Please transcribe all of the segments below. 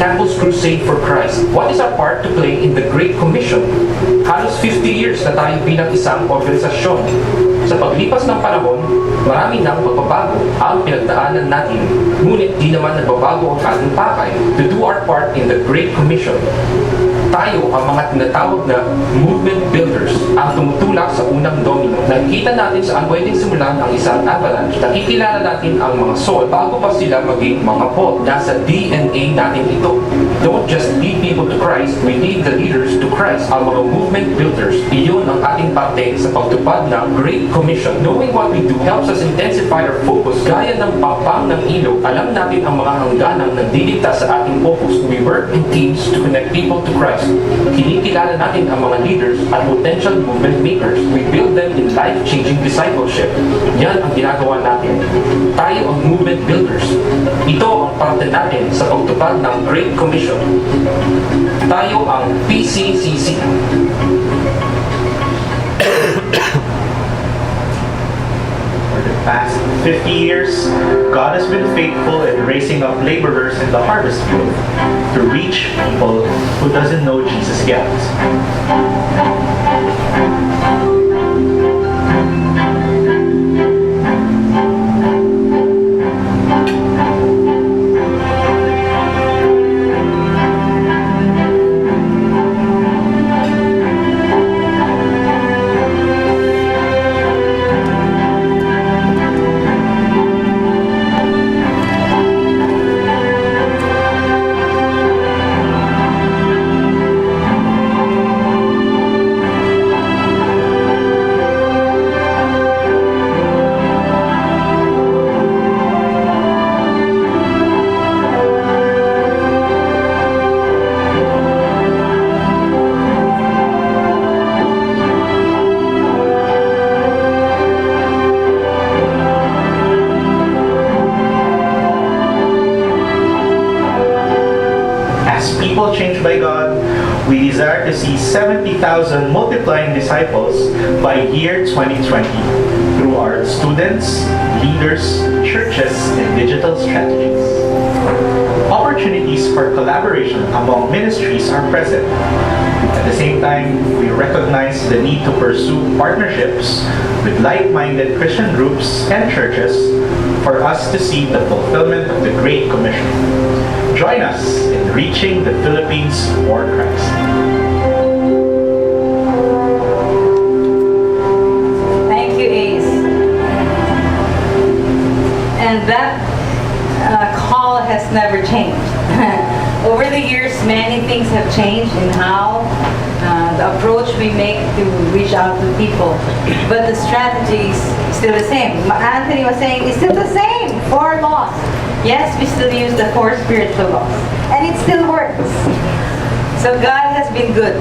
Campus Crusade for Christ. What is our part to play in the Great Commission? Halos 50 years na tayo bilang isang organisasyon. Sa paglipas ng panahon, marami nang pagbabago ang pinagdaanan natin. Ngunit di naman nagbabago ang ating pakay to do our part in the Great Commission. Tayo ang mga tinatawag na movement builders, ang tumutulak sa unang domino. Nakikita natin saan pwedeng simulan ang isang avalanche. Nakikilala natin ang mga soul bago pa sila maging mga pod. Nasa DNA natin ito. Don't just lead people to Christ, we lead the leaders to Christ. Ang mga movement builders, iyon ang ating parte sa pagtupad ng Great Commission. Knowing what we do helps us intensify our focus. Gaya ng pampang ng ilog, alam natin ang mga hangganang nagdidikta sa ating focus. We work in teams to connect people to Christ. Kinikilala natin ang mga leaders at potential movement makers. We build them in life-changing discipleship. Yan ang ginagawa natin. Tayo ang movement builders. Ito ang parte natin sa pagtupad ng Great Commission. Tayo ang PCCC. Past 50 years, God has been faithful in raising up laborers in the harvest field to reach people who doesn't know Jesus yet. People changed by God, we desire to see 70,000 multiplying disciples by year 2020 through our students, leaders, churches, and digital strategies. Opportunities for collaboration among ministries are present. At the same time, we recognize the need to pursue partnerships with like-minded Christian groups and churches for us to see the fulfillment of the Great Commission. Join us in reaching the Philippines for Christ. Thank you, Ace. And that call has never changed. Over the years, many things have changed in how the approach we make to reach out to people. But the strategy is still the same. Anthony was saying it's still the same. 4 laws. Yes, we still use the 4 spiritual laws. And it still works. So God has been good.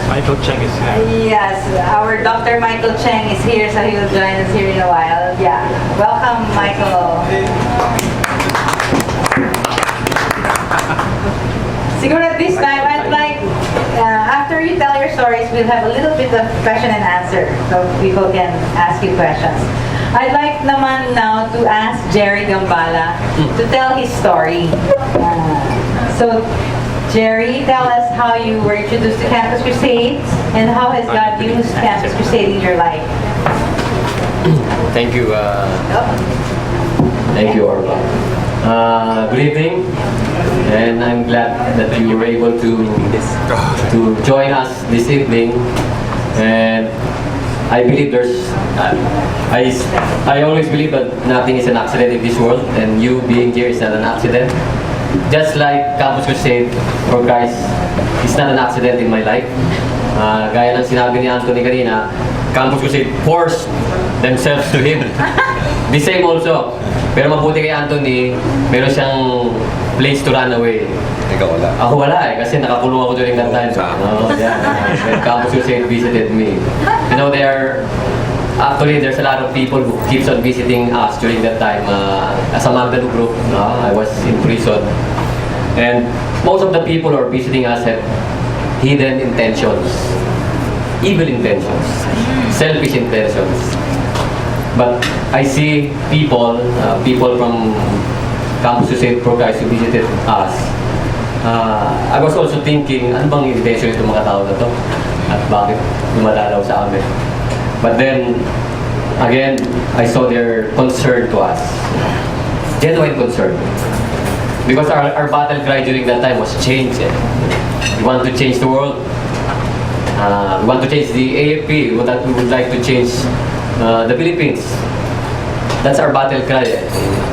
Michael Chang is here. Yes, our Dr. Michael Chang is here, so he will join us here in a while. Yeah, welcome, Michael. Siguro at this time, I'd like, after you tell your stories, we'll have a little bit of question and answer, so people can ask you questions. I'd like naman now to ask Jerry Gambala to tell his story. So, Jerry, tell us how you were introduced to Campus Crusade and how has God used Campus Crusade in your life? Thank you. Thank you, Orba. Good evening, and I'm glad that you were able to join us this evening. And I believe I always believe that nothing is an accident in this world, and you being here is not an accident. Just like Campus Crusade for Christ is not an accident in my life. Gaya ng sinabi ni Anthony kanina, Campus Crusade forced themselves to him. The same also. Pero mabuti kay Anthony, meron siyang place to run away. Ikaw wala. Ako wala kasi nakakulong ako during that time. Yeah. When Campus Crusade visited me. You know, actually, there's a lot of people who keeps on visiting us during that time. As a Magdalene group, I was in prison. And most of the people who are visiting us have hidden intentions, evil intentions, selfish intentions. But I see people from Campus Crusade for Christ who visited us I was also thinking, ano bang intention itong mga tao na to? At bakit dumadalaw sa amin? But then, again, I saw their concern to us. Genuine concern. Because our battle cry during that time was change. We want to change the world. We want to change the AFP. We would like to change the Philippines. That's our battle cry.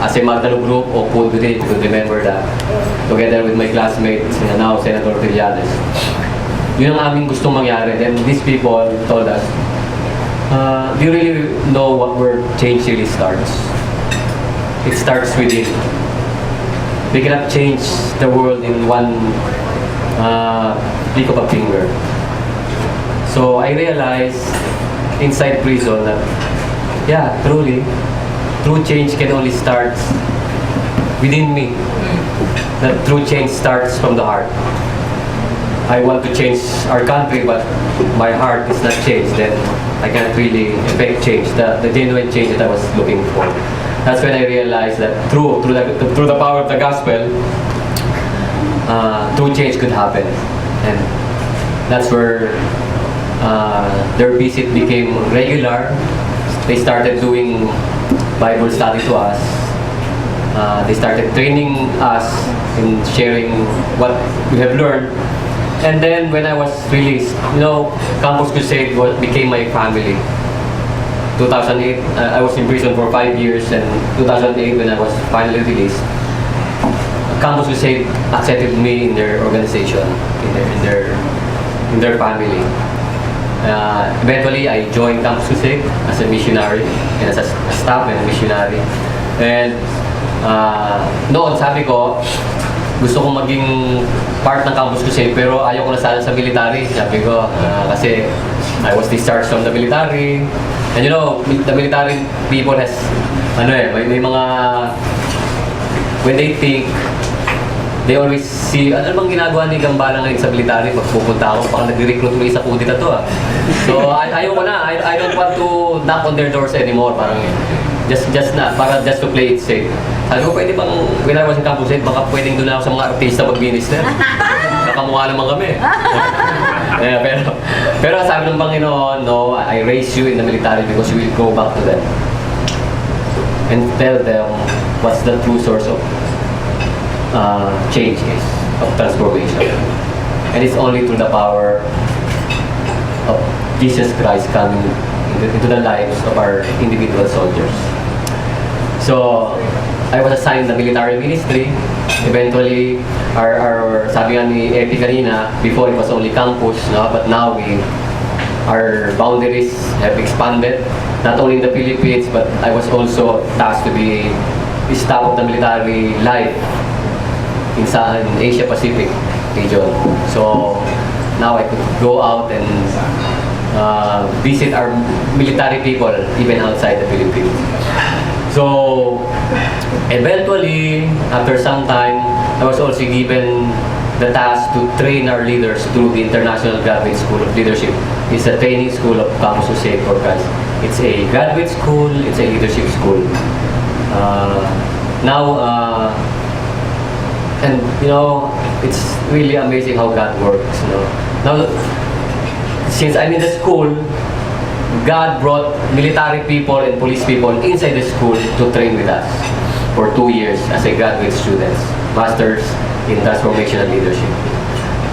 As a Magdalo group, o Food Today, you could remember that. Together with my classmates, now Senator Trillanes. Yun ang aming gustong mangyari. And these people told us, do you really know where change really starts? It starts within. We cannot change the world in one click of a finger. So I realized inside prison that, yeah, truly, true change can only start within me. That true change starts from the heart. I want to change our country, but my heart is not changed, then I can't really effect change, the genuine change that I was looking for. That's when I realized that through the power of the gospel, true change could happen. And that's where their visit became regular. They started doing Bible study to us. They started training us in sharing what we have learned. And then when I was released, Campus Crusade became my family. 2008, I was in prison for 5 years, and 2008 when I was finally released, Campus Crusade accepted me in their organization, in their family. Eventually, I joined Campus Crusade as a missionary and as a staff and a missionary. And noon, sabi ko, gusto kong maging part ng Campus Crusade, pero ayaw ko na sana sa military. Sabi ko, kasi I was discharged from the military. And the military people has, may mga, when they think, they always see, ano bang ginagawa ni Gambala ngayon sa military? Magpupunta ako, baka nag-recruit mo isa kudita to ah. So, ayaw ko na. I don't want to knock on their doors anymore. Parang, just to play it safe. Sabi ko, pwede bang, when I was in Campus Crusade, baka pwedeng doon ako sa mga artista mag-minister. Nakamukha naman kami. Yeah, pero sabi ng Panginoon, no, I raise you in the military because you will go back to them and tell them what's the true source of change is, of transformation. And it's only through the power of Jesus Christ coming into the lives of our individual soldiers. So, I was assigned the military ministry. Eventually, our sabi nga ni Epi kanina, before it was only campus, no? But now our boundaries have expanded, not only in the Philippines, but I was also tasked to be the staff of the military life in Asia Pacific region. So now I could go out and visit our military people even outside the Philippines. So eventually, after some time, I was also given the task to train our leaders through the International Graduate School of Leadership. It's a training school of Campus Crusade for Christ. It's a graduate school, it's a leadership school. And it's really amazing how God works. Now, since I'm in the school, God brought military people and police people inside the school to train with us for 2 years as a graduate students, masters in transformation and leadership.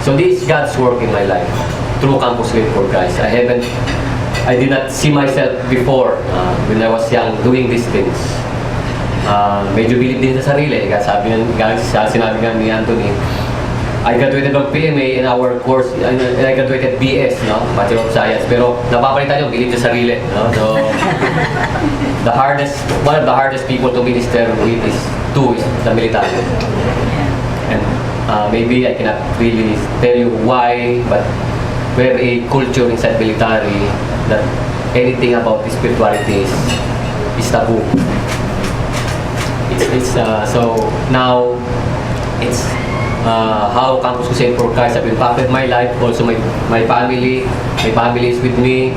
So this is God's work in my life through Campus Crusade for Christ. I did not see myself before when I was young doing these things. Medyo bilib din sa sarili. Sinabi nga ni Anthony, I graduated from PMA in our course, and I graduated BS, Bachelor of Science. Pero napapalitan yung bilib sa sarili, So, one of the hardest people to minister with is the military. And maybe I cannot really tell you why, but we have a culture inside military that anything about spirituality is taboo. So now it's how Campus Crusade for Christ have impacted my life. Also my family is with me,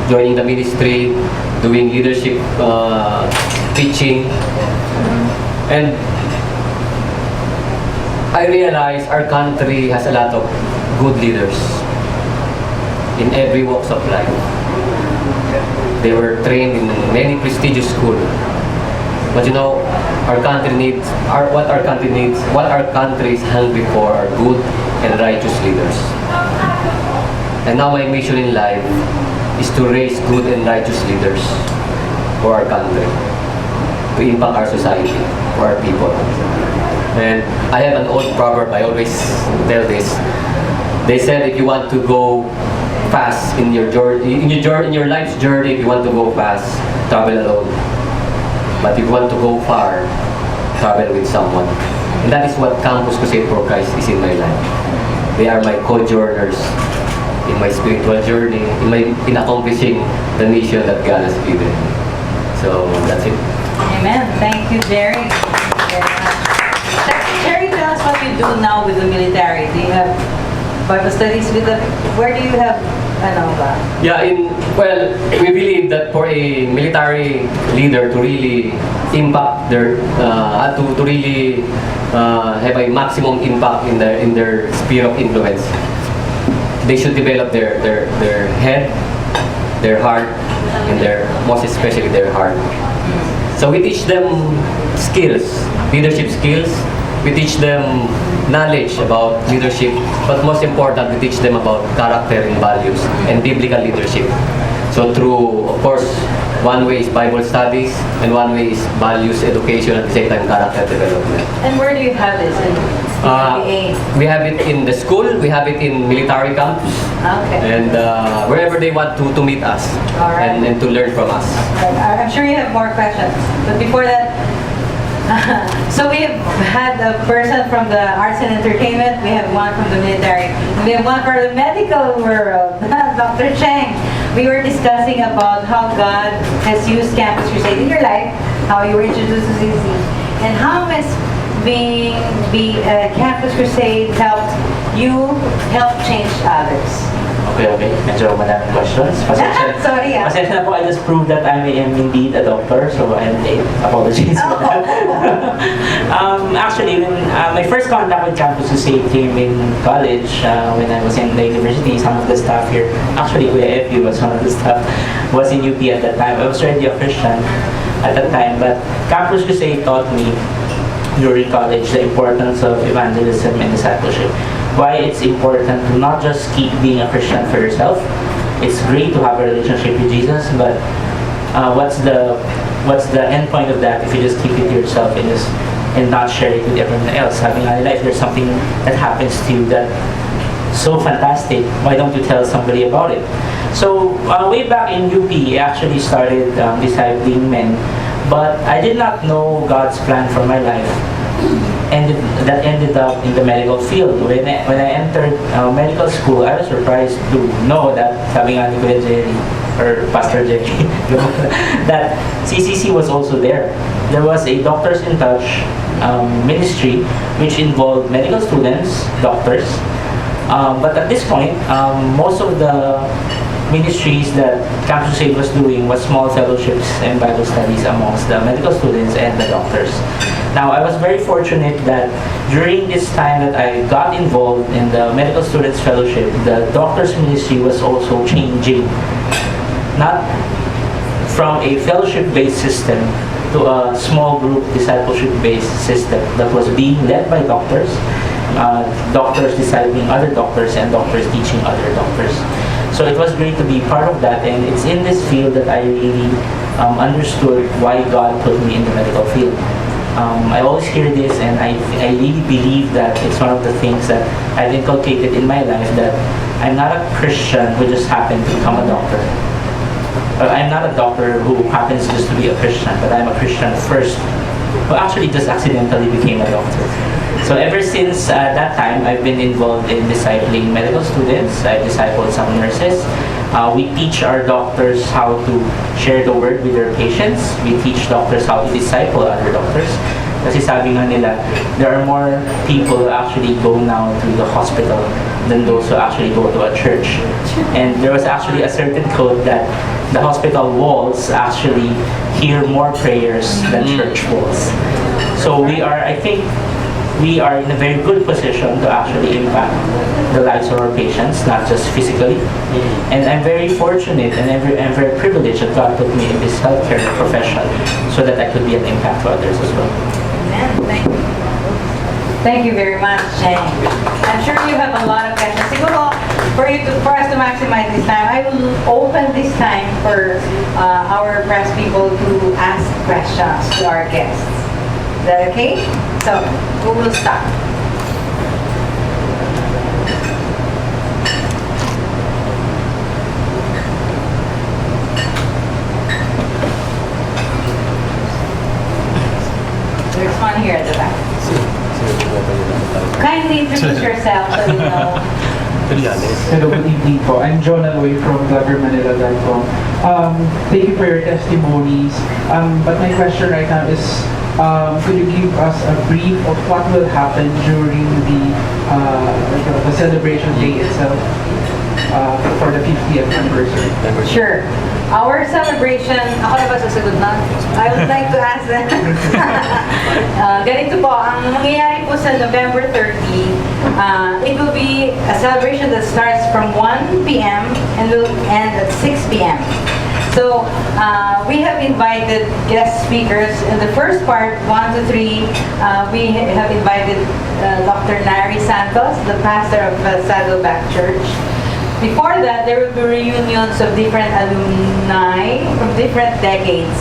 joining the ministry, doing leadership, teaching, and I realize our country has a lot of good leaders in every walks of life. They were trained in many prestigious schools. But you know, what our country is hungry for are good and righteous leaders. And now my mission in life is to raise good and righteous leaders for our country, to impact our society, for our people. And I have an old proverb, I always tell this. They said if you want to go fast in your life's journey, if you want to go fast, travel alone. But if you want to go far, travel with someone. And that is what Campus Crusade for Christ is in my life. They are my co-journers in my spiritual journey, in accomplishing the mission that God has given. So that's it. Amen. Thank you, Jerry. Jerry, tell us what you do now with the military. Do you have Bible studies with the? Where do you have? Yeah, we believe that for a military leader to really impact their, to really have a maximum impact in their sphere of influence, they should develop their head, their heart, and most especially their heart. So we teach them skills, leadership skills. We teach them knowledge about leadership, but most important, we teach them about character and values and biblical leadership. So through, of course, one way is Bible studies, and one way is values education, at the same time character development. And where do you have this? We have it in the school, we have it in military camps, and wherever they want to meet us, and to learn from us. I'm sure you have more questions, but before that, so we have had a person from the arts and entertainment, we have one from the military, we have one for the medical world, Dr. Chang. We were discussing about how God has used Campus Crusade in your life, how you were introduced to CCC, and how has Campus Crusade helped change others. Okay. Medyo madaming questions. Sorry, Pasensya na po, I just proved that I am indeed a doctor, so I'm late. Apologies for that. Actually, when my first contact with Campus Crusade came in college, when I was in the university, some of the staff here, actually Kuya Effie was one of the staff, was in UP at that time. I was already a Christian at that time, but Campus Crusade taught me during college the importance of evangelism and discipleship. Why it's important to not just keep being a Christian for yourself. It's great to have a relationship with Jesus, but what's the end point of that if you just keep it to yourself and not share it with everyone else? Having a life, there's something that happens to you that so fantastic. Why don't you tell somebody about it? So way back in UP, I actually started discipling men, but I did not know God's plan for my life. And that ended up in the medical field. When I entered medical school, I was surprised to know that, sabi nga ni Kuya Jerry, or Pastor Jerry, that CCC was also there. There was a Doctors in Touch ministry which involved medical students, doctors. But at this point, most of the ministries that Campus Crusade was doing was small fellowships and Bible studies amongst the medical students and the doctors. Now, I was very fortunate that during this time that I got involved in the medical students fellowship, the doctors ministry was also changing, not from a fellowship-based system to a small group discipleship-based system that was being led by doctors, doctors discipling other doctors, and doctors teaching other doctors. So it was great to be part of that, and it's in this field that I really understood why God put me in the medical field. I always hear this, and I really believe that it's one of the things that I've inculcated in my life, that I'm not a Christian who just happened to become a doctor. I'm not a doctor who happens just to be a Christian, but I'm a Christian first, who actually just accidentally became a doctor. So ever since that time, I've been involved in discipling medical students. I've discipled some nurses. We teach our doctors how to share the word with their patients. We teach doctors how to disciple other doctors. Kasi sabi nga nila, there are more people who actually go now to the hospital than those who actually go to a church. And there was actually a certain quote that the hospital walls actually hear more prayers than church walls. So we are, I think, we are in a very good position to actually impact the lives of our patients, not just physically. And I'm very fortunate and I'm very privileged that God put me in this healthcare profession so that I could be an impact to others as well. Amen. Thank you. Thank you very much, Chang. I'm sure you have a lot of questions. Siguro, for us to maximize this time, I will open this time for our press people to ask questions to our guests. Is that okay? So, we will start. There's one here at the back. Kindly introduce yourself so we know. Hello, good evening po. I'm John Aloy from bloggermanila.com. Thank you for your testimonies. But my question right now is, could you give us a brief of what will happen during the celebration day itself for the 50th anniversary? Sure. Our celebration, ako na ba sasagot na? I would like to ask them. Ganito po, ang mangyayari po sa November 30, it will be a celebration that starts from 1 p.m. and will end at 6 p.m. So, we have invited guest speakers. In the first part, 1 to 3, we have invited Dr. Nari Santos, the pastor of Saddleback Church. Before that, there will be reunions of different alumni from different decades.